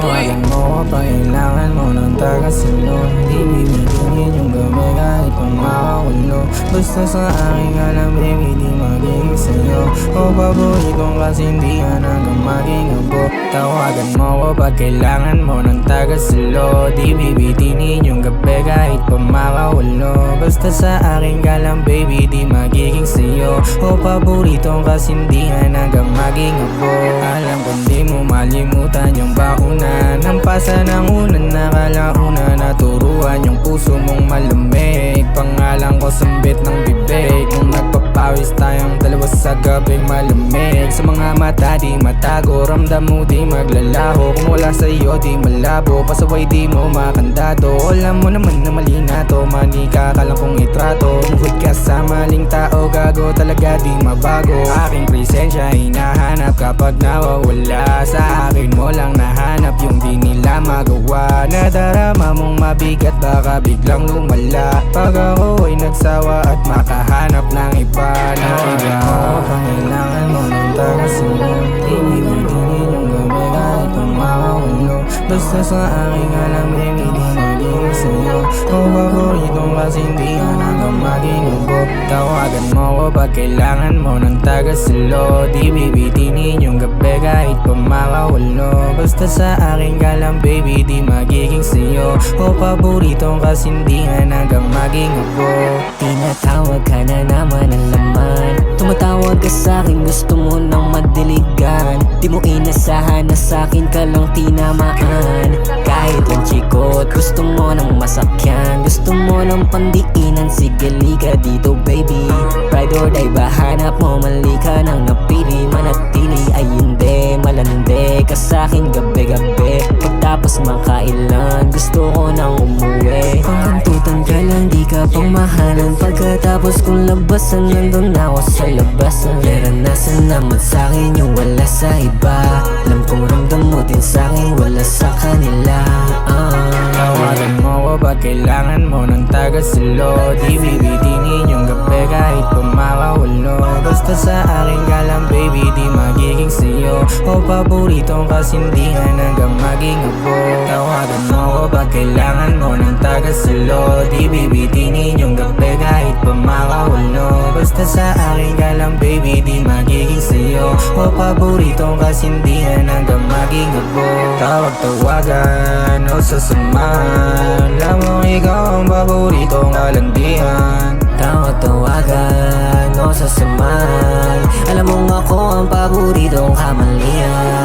Tawagan mo ko pag kailangan mo ng taga-salo. Di bibigyan yung gabi kahit pa makakulo. Basta sa aking alam baby di magiging sa'yo. O paboritong kasindihan hanggang maging abo. Tawagan mo ko pag kailangan mo ng taga-salo. Di bibitinin yung gabi kahit pa makakulo. Basta sa aking alam baby di magiging sa'yo. O paboritong kasindihan hanggang maging abo. Alam kong di mo malimutan yung bauna ng pasa ng unan na kalauna. Naturuan yung puso mong malamig. Pangalan ko sambit ng bibig. Kung nagpapawis tayong dalawa sa gabing malamig. Sa mga mata di matago, ramdam mo di maglalaho. Kung wala sa'yo di malabo, pasaway di mo makandado. Alam mo naman na mali na to, manika ka lang kung itrato. Muhod ka sa maling tao, gago talaga di mabago. Aking presensya hinahanap kapag nawawala. Sa akin mo lang nahanap yung di nila magawa. Nadarama mong mabigat baka biglang lumala. Pag ako ay nagsawa at makahanap ng iba na iba. Kailangan mo ng taga-salo. Di bibigyan yung gabi kahit pa makakulo. Basta sa aking alam baby di magiging sa'yo. O paboritong kasindihan hanggang maging abo. Tawagan mo ko pag kailangan mo ng taga-salo. Di bibitinin yung gabi kahit pa makakulo. Basta sa aking alam baby di magiging sa'yo. O paboritong kasindihan hanggang maging abo. Tinatawag ka na naman ang laman. Tumatawag ka sa'kin, gusto mo nang madiligan. Di mo inasahan na sa'kin ka lang tinamaan. Kahit lang chikot, gusto mo nang masakyan. Gusto mo nang pandiinan, sige liga dito baby. Pride or die ba hanap mo, mali ka nang napili. Manatili ay hindi, malandi ka sa'kin gabi-gabi. Pagtapos makailan, gusto ko nang umuwi. Pangkantutan ka lang, di ka pang mahalan. Pagkatapos kong labasan, nandun ako sa labasan. Naranasan naman sa'kin yung wala sa iba. Alam kong ramdam mo din sa'kin, wala sa kanila. Tawagan mo ko pag kailangan mo ng taga-salo. Di bibitinin yung gabi kahit pa makakulo. Basta sa aking alam baby di magiging sa'yo. O paboritong kasindihan hanggang maging abo. Tawagan mo ko pag kailangan mo ng taga-salo. Di bibitinin yung gabi kahit pa makakulo. Basta sa aking alam baby di magiging sa'yo. O paboritong kasindihan hanggang maging abo. Tawag-tawagan o sasamahan. Alam mo ikaw ang paboritong kalandian. Tawag-tawagan o sasamahan. Alam mong ako ang paboritong kamalian.